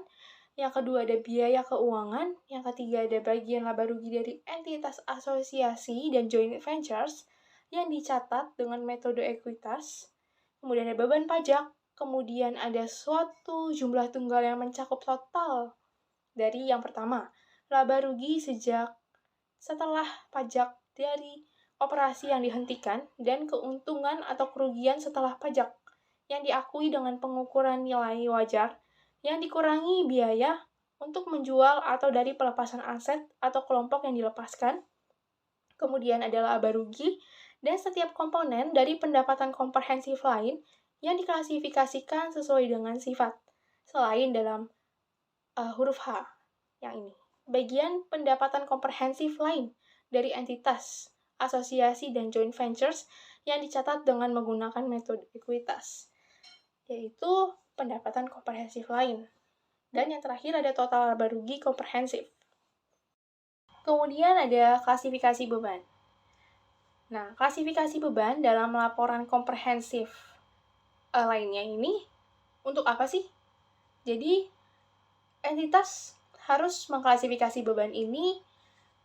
yang kedua ada biaya keuangan, yang ketiga ada bagian laba rugi dari entitas asosiasi dan joint ventures yang dicatat dengan metode ekuitas, kemudian ada beban pajak, kemudian ada suatu jumlah tunggal yang mencakup total dari yang pertama, laba rugi setelah pajak dari operasi yang dihentikan, dan keuntungan atau kerugian setelah pajak yang diakui dengan pengukuran nilai wajar yang dikurangi biaya untuk menjual atau dari pelepasan aset atau kelompok yang dilepaskan. Kemudian ada laba rugi dan setiap komponen dari pendapatan komprehensif lain yang diklasifikasikan sesuai dengan sifat, selain dalam huruf H yang ini. Bagian pendapatan komprehensif lain dari entitas, asosiasi, dan joint ventures yang dicatat dengan menggunakan metode ekuitas, yaitu pendapatan komprehensif lain. Dan yang terakhir ada total laba rugi komprehensif. Kemudian ada klasifikasi beban. Nah, klasifikasi beban dalam laporan komprehensif lainnya ini untuk apa sih? Jadi, entitas harus mengklasifikasi beban ini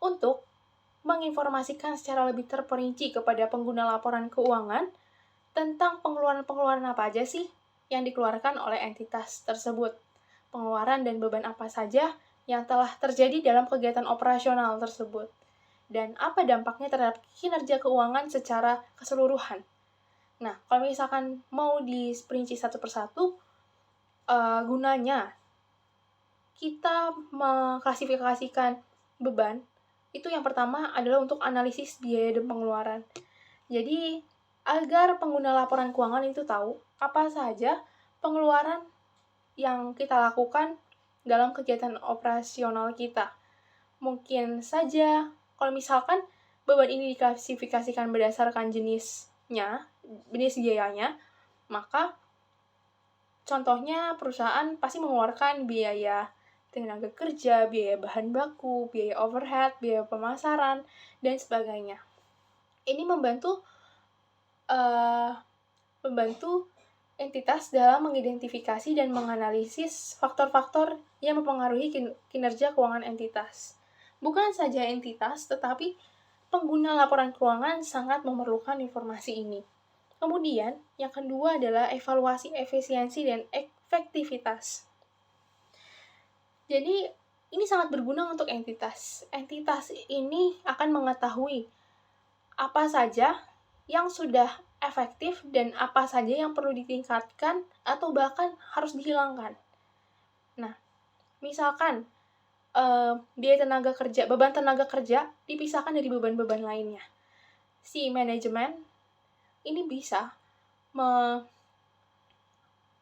untuk menginformasikan secara lebih terperinci kepada pengguna laporan keuangan tentang pengeluaran-pengeluaran apa aja sih yang dikeluarkan oleh entitas tersebut, pengeluaran dan beban apa saja yang telah terjadi dalam kegiatan operasional tersebut, dan apa dampaknya terhadap kinerja keuangan secara keseluruhan. Nah, kalau misalkan mau diperinci satu persatu, gunanya kita mengklasifikasikan beban, itu yang pertama adalah untuk analisis biaya dan pengeluaran. Jadi, agar pengguna laporan keuangan itu tahu apa saja pengeluaran yang kita lakukan dalam kegiatan operasional kita. Mungkin saja, kalau misalkan beban ini diklasifikasikan berdasarkan jenis biayanya, maka contohnya perusahaan pasti mengeluarkan biaya tenaga kerja, biaya bahan baku, biaya overhead, biaya pemasaran, dan sebagainya. Ini membantu entitas dalam mengidentifikasi dan menganalisis faktor-faktor yang mempengaruhi kinerja keuangan entitas. Bukan saja entitas, tetapi pengguna laporan keuangan sangat memerlukan informasi ini. Kemudian, yang kedua adalah evaluasi efisiensi dan efektivitas. Jadi, ini sangat berguna untuk entitas. Entitas ini akan mengetahui apa saja yang sudah efektif dan apa saja yang perlu ditingkatkan atau bahkan harus dihilangkan. Nah, misalkan beban tenaga kerja dipisahkan dari beban-beban lainnya. Si manajemen ini bisa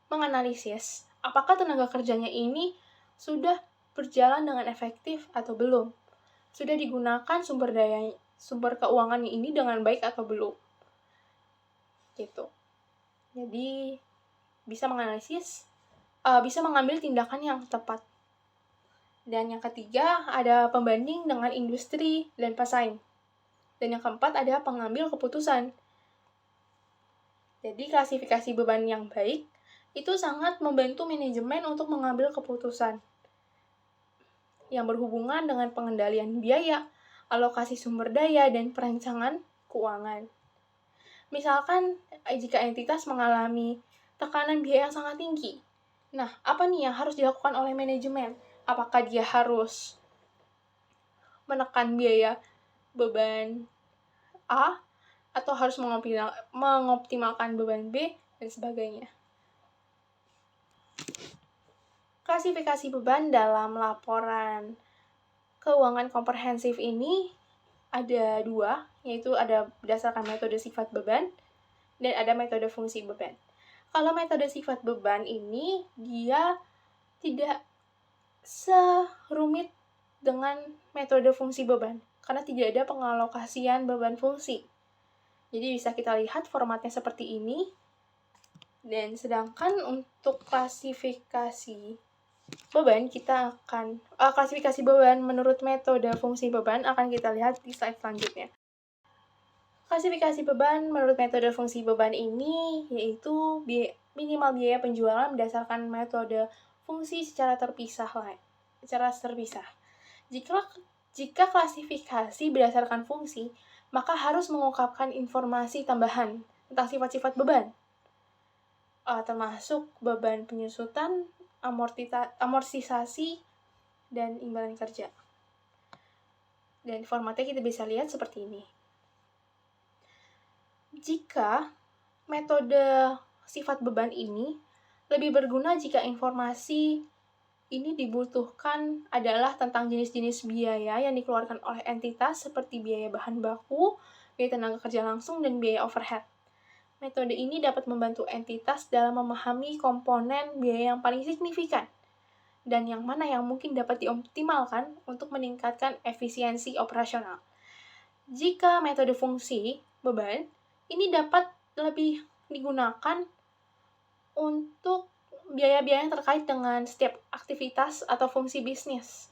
menganalisis apakah tenaga kerjanya ini sudah berjalan dengan efektif atau belum. Sudah digunakan sumber keuangan ini dengan baik atau belum. Gitu. Jadi bisa menganalisis, bisa mengambil tindakan yang tepat. Dan yang ketiga ada pembanding dengan industri dan pesaing. Dan yang keempat ada pengambil keputusan. Jadi klasifikasi beban yang baik itu sangat membantu manajemen untuk mengambil keputusan yang berhubungan dengan pengendalian biaya, alokasi sumber daya, dan perancangan keuangan. Misalkan, jika entitas mengalami tekanan biaya yang sangat tinggi, nah, apa nih yang harus dilakukan oleh manajemen? Apakah dia harus menekan biaya beban A, atau harus mengoptimalkan beban B, dan sebagainya. Klasifikasi beban dalam laporan keuangan komprehensif ini ada 2, yaitu ada berdasarkan metode sifat beban dan ada metode fungsi beban. Kalau metode sifat beban ini, dia tidak serumit dengan metode fungsi beban, karena tidak ada pengalokasian beban fungsi. Jadi bisa kita lihat formatnya seperti ini. Dan sedangkan untuk klasifikasi beban, kita akan klasifikasi beban menurut metode fungsi beban akan kita lihat di slide selanjutnya. Klasifikasi beban menurut metode fungsi beban ini yaitu minimal biaya penjualan berdasarkan metode fungsi secara terpisah. Jika klasifikasi berdasarkan fungsi, maka harus mengungkapkan informasi tambahan tentang sifat-sifat beban, termasuk beban penyusutan, amortisasi, dan imbalan kerja. Dan formatnya kita bisa lihat seperti ini. Jika metode sifat beban ini lebih berguna jika informasi ini dibutuhkan adalah tentang jenis-jenis biaya yang dikeluarkan oleh entitas seperti biaya bahan baku, biaya tenaga kerja langsung, dan biaya overhead. Metode ini dapat membantu entitas dalam memahami komponen biaya yang paling signifikan dan yang mana yang mungkin dapat dioptimalkan untuk meningkatkan efisiensi operasional. Jika metode fungsi beban ini dapat lebih digunakan untuk biaya-biaya yang terkait dengan setiap aktivitas atau fungsi bisnis,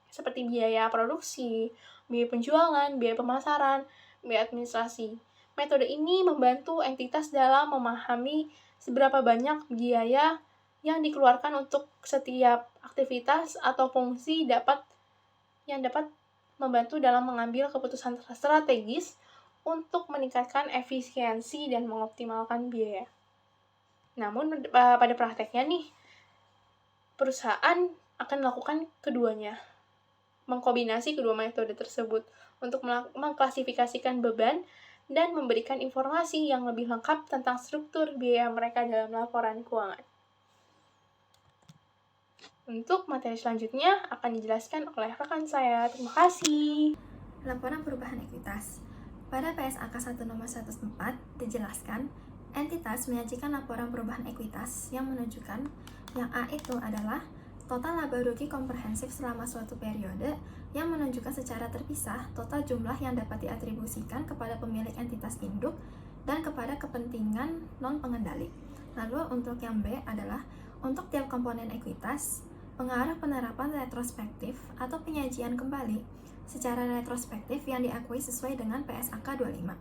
seperti biaya produksi, biaya penjualan, biaya pemasaran, biaya administrasi. Metode ini membantu entitas dalam memahami seberapa banyak biaya yang dikeluarkan untuk setiap aktivitas atau fungsi yang dapat membantu dalam mengambil keputusan strategis untuk meningkatkan efisiensi dan mengoptimalkan biaya. Namun pada prakteknya nih, perusahaan akan melakukan keduanya, mengkombinasi kedua metode tersebut untuk mengklasifikasikan beban dan memberikan informasi yang lebih lengkap tentang struktur biaya mereka dalam laporan keuangan. Untuk materi selanjutnya akan dijelaskan oleh rekan saya. Terima kasih. Laporan perubahan ekuitas. Pada PSAK 1 nomor 104 dijelaskan, entitas menyajikan laporan perubahan ekuitas yang menunjukkan yang A itu adalah total laba rugi komprehensif selama suatu periode yang menunjukkan secara terpisah total jumlah yang dapat diatribusikan kepada pemilik entitas induk dan kepada kepentingan non-pengendali. Lalu untuk yang B adalah untuk tiap komponen ekuitas, pengaruh penerapan retrospektif atau penyajian kembali secara retrospektif yang diakui sesuai dengan PSAK 25.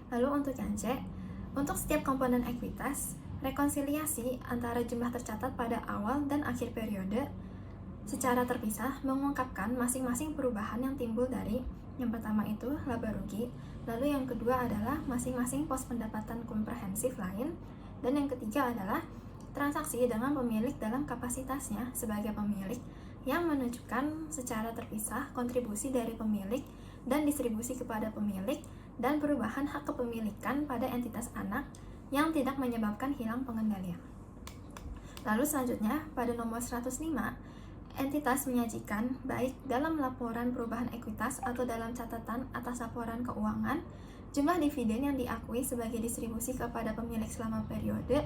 Lalu untuk yang C, untuk setiap komponen ekuitas, rekonsiliasi antara jumlah tercatat pada awal dan akhir periode secara terpisah mengungkapkan masing-masing perubahan yang timbul dari yang pertama itu laba rugi, lalu yang kedua adalah masing-masing pos pendapatan komprehensif lain, dan yang ketiga adalah transaksi dengan pemilik dalam kapasitasnya sebagai pemilik yang menunjukkan secara terpisah kontribusi dari pemilik dan distribusi kepada pemilik dan perubahan hak kepemilikan pada entitas anak yang tidak menyebabkan hilang pengendalian. Lalu selanjutnya, pada nomor 105, entitas menyajikan baik dalam laporan perubahan ekuitas atau dalam catatan atas laporan keuangan, jumlah dividen yang diakui sebagai distribusi kepada pemilik selama periode,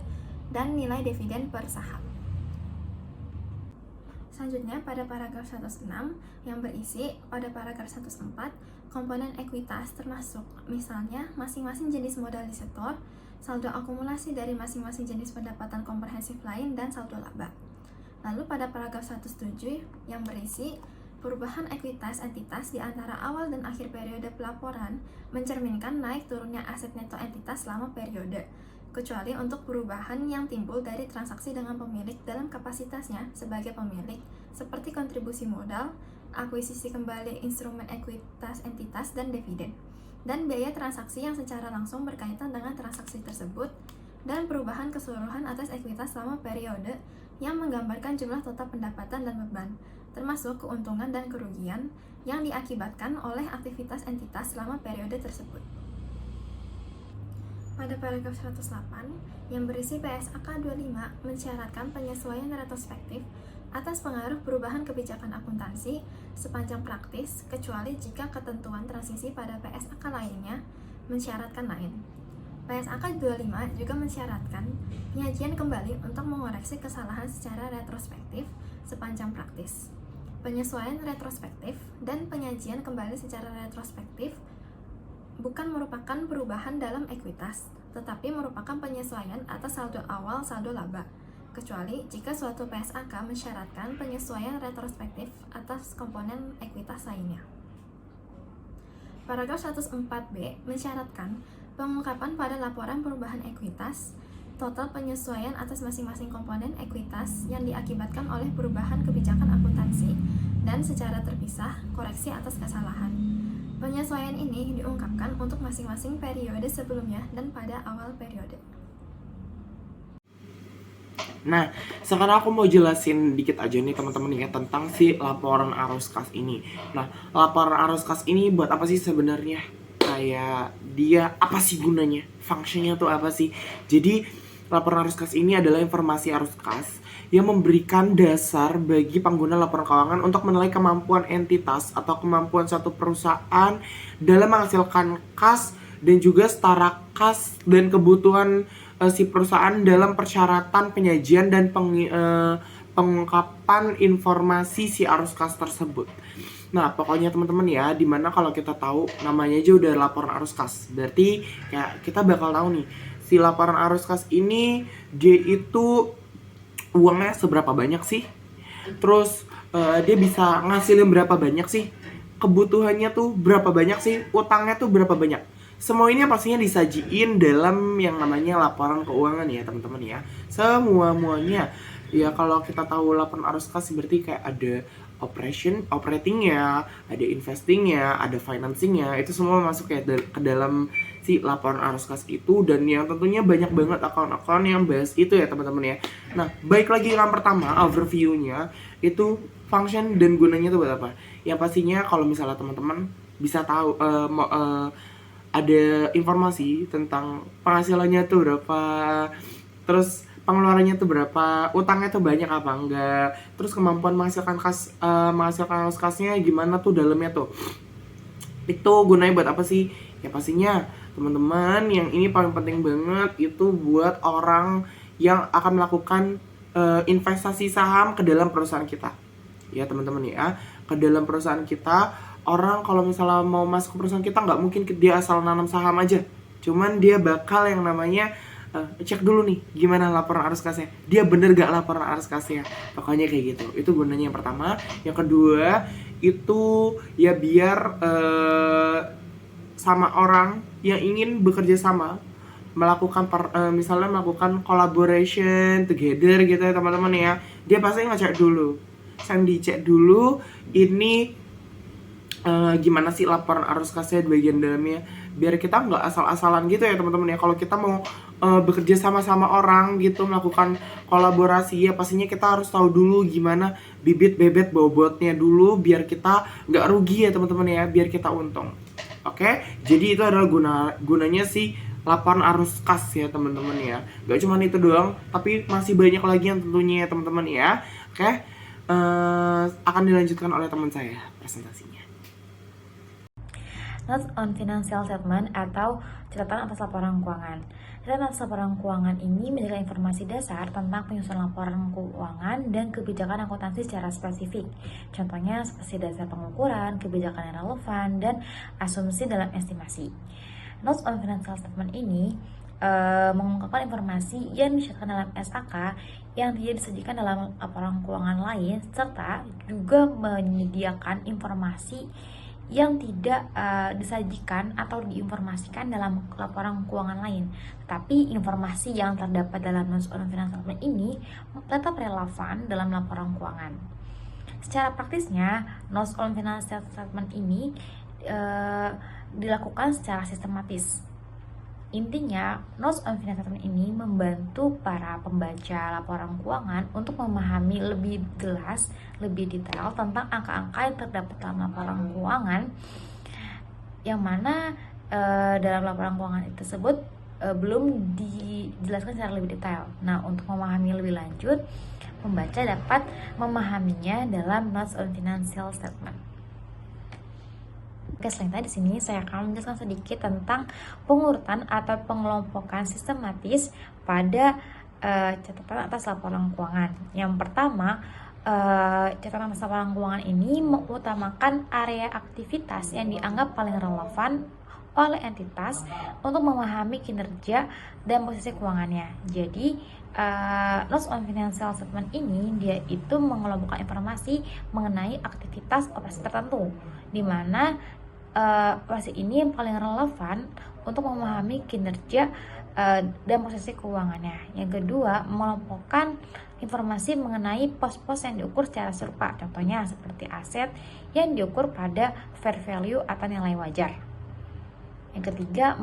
dan nilai dividen per saham. Selanjutnya, pada paragraf 106 yang berisi pada paragraf 104, komponen ekuitas termasuk misalnya masing-masing jenis modal disetor, saldo akumulasi dari masing-masing jenis pendapatan komprehensif lain, dan saldo laba. Lalu pada paragraf 107 yang berisi perubahan ekuitas entitas di antara awal dan akhir periode pelaporan mencerminkan naik turunnya aset neto entitas selama periode. kecuali untuk perubahan yang timbul dari transaksi dengan pemilik dalam kapasitasnya sebagai pemilik, seperti kontribusi modal, akuisisi kembali instrumen ekuitas entitas, dan dividen, dan biaya transaksi yang secara langsung berkaitan dengan transaksi tersebut, dan perubahan keseluruhan atas ekuitas selama periode yang menggambarkan jumlah total pendapatan dan beban, termasuk keuntungan dan kerugian yang diakibatkan oleh aktivitas entitas selama periode tersebut. Pada paragraf 108 yang berisi PSAK 25 mensyaratkan penyesuaian retrospektif atas pengaruh perubahan kebijakan akuntansi sepanjang praktis, kecuali jika ketentuan transisi pada PSAK lainnya mensyaratkan lain. PSAK 25 juga mensyaratkan penyajian kembali untuk mengoreksi kesalahan secara retrospektif sepanjang praktis. Penyesuaian retrospektif dan penyajian kembali secara retrospektif bukan merupakan perubahan dalam ekuitas, tetapi merupakan penyesuaian atas saldo awal saldo laba, kecuali jika suatu PSAK mensyaratkan penyesuaian retrospektif atas komponen ekuitas lainnya. Paragraf 104b mensyaratkan pengungkapan pada laporan perubahan ekuitas total penyesuaian atas masing-masing komponen ekuitas yang diakibatkan oleh perubahan kebijakan akuntansi dan secara terpisah koreksi atas kesalahan. Penyesuaian ini diungkapkan untuk masing-masing periode sebelumnya dan pada awal periode. Nah, sekarang aku mau jelasin dikit aja nih teman-teman ya tentang si laporan arus kas ini. Nah, laporan arus kas ini buat apa sih sebenarnya? Kayak dia apa sih gunanya? Fungsinya tuh apa sih? Jadi, laporan arus kas ini adalah informasi arus kas yang memberikan dasar bagi pengguna laporan keuangan untuk menilai kemampuan entitas atau kemampuan suatu perusahaan dalam menghasilkan kas dan juga setara kas dan kebutuhan si perusahaan dalam persyaratan penyajian dan pengungkapan informasi si arus kas tersebut. Nah, pokoknya teman-teman ya, dimana kalau kita tahu namanya aja udah laporan arus kas, berarti ya kita bakal tahu nih si laporan arus kas ini dia itu uangnya seberapa banyak sih, terus dia bisa ngasilin berapa banyak sih, kebutuhannya tuh berapa banyak sih, utangnya tuh berapa banyak. Semua ini pastinya disajiin dalam yang namanya laporan keuangan ya teman-teman ya. Semuanya ya, kalau kita tahu laporan arus kas berarti kayak ada operatingnya, ada investingnya, ada financingnya, itu semua masuk ya ke dalam si laporan arus kas itu, dan yang tentunya banyak banget akun-akun yang bahas itu ya teman-teman ya. Nah, baik lagi yang pertama overview-nya itu function dan gunanya itu buat apa? Yang pastinya kalau misalnya teman-teman bisa tahu ada informasi tentang penghasilannya tuh berapa, terus pengeluarannya tuh berapa, utangnya tuh banyak apa enggak, terus kemampuan menghasilkan arus kasnya gimana tuh dalamnya tuh. Itu gunanya buat apa sih? Ya pastinya teman-teman yang ini paling penting banget itu buat orang yang akan melakukan investasi saham ke dalam perusahaan kita. Ya teman-teman ya, ke dalam perusahaan kita, orang kalau misalnya mau masuk ke perusahaan kita nggak mungkin dia asal nanam saham aja. Cuman dia bakal yang namanya cek dulu nih gimana laporan arus kasnya, dia bener gak laporan arus kasnya, pokoknya kayak gitu. Itu gunanya yang pertama. Yang kedua itu ya biar sama orang yang ingin bekerja sama melakukan misalnya melakukan collaboration together gitu ya teman-teman ya, dia pasti ngecek dulu, dicek dulu ini gimana sih laporan arus kasnya di bagian dalamnya, biar kita nggak asal-asalan gitu ya teman-teman ya. Kalau kita mau bekerja sama-sama orang gitu, melakukan kolaborasi, ya pastinya kita harus tahu dulu gimana bibit bebet bobotnya dulu, biar kita nggak rugi ya teman-teman ya, biar kita untung. Oke, jadi itu adalah gunanya sih laporan arus kas ya teman-teman ya. Gak cuma itu doang, tapi masih banyak lagi yang tentunya ya teman-teman ya. Oke, akan dilanjutkan oleh teman saya presentasinya. Notes on Financial Statement atau catatan atas laporan keuangan. Catatan atas laporan keuangan ini menjadi informasi dasar tentang penyusunan laporan keuangan dan kebijakan akuntansi secara spesifik. Contohnya seperti dasar pengukuran, kebijakan yang relevan, dan asumsi dalam estimasi. Notes on Financial Statement ini mengungkapkan informasi yang dicatatkan dalam SAK yang tidak disajikan dalam laporan keuangan lain, serta juga menyediakan informasi yang tidak disajikan atau diinformasikan dalam laporan keuangan lain. Tapi informasi yang terdapat dalam Notes on Financial Statement ini tetap relevan dalam laporan keuangan. Secara praktisnya, Notes on Financial Statement ini dilakukan secara sistematis. Intinya, Notes on Financial Statement ini membantu para pembaca laporan keuangan untuk memahami lebih jelas, lebih detail tentang angka-angka yang terdapat dalam laporan keuangan, yang mana dalam laporan keuangan tersebut belum dijelaskan secara lebih detail. Nah, untuk memahami lebih lanjut, pembaca dapat memahaminya dalam Notes on Financial Statement. Oke, selanjutnya di sini saya akan menjelaskan sedikit tentang pengurutan atau pengelompokan sistematis pada catatan atas laporan keuangan. Yang pertama, catatan atas laporan keuangan ini mengutamakan area aktivitas yang dianggap paling relevan oleh entitas untuk memahami kinerja dan posisi keuangannya. Jadi, Notes on Financial Statement ini dia itu mengelompokkan informasi mengenai aktivitas operasi tertentu, di mana operasi ini yang paling relevan untuk memahami kinerja dan posisi keuangannya. Yang kedua, mengelompokkan informasi mengenai pos-pos yang diukur secara serupa. Contohnya seperti aset yang diukur pada fair value atau nilai wajar. Yang ketiga,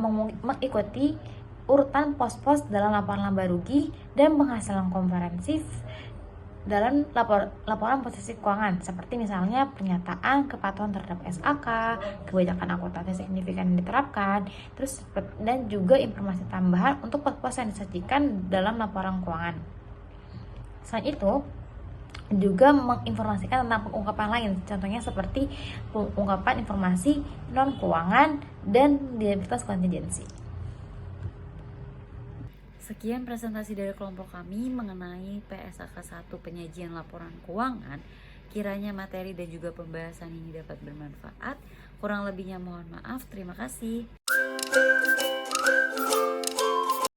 mengikuti urutan pos-pos dalam laporan laba rugi dan penghasilan komprehensif dalam laporan posisi keuangan, seperti misalnya pernyataan kepatuhan terhadap SAK, kebijakan akuntansi signifikan yang diterapkan, dan juga informasi tambahan untuk pos-pos yang disajikan dalam laporan keuangan. Selain itu, juga menginformasikan tentang pengungkapan lain, contohnya seperti pengungkapan informasi non keuangan dan liabilitas kontingensi. Sekian presentasi dari kelompok kami mengenai PSAK 1 penyajian laporan keuangan. Kiranya materi dan juga pembahasan ini dapat bermanfaat. Kurang lebihnya mohon maaf. Terima kasih.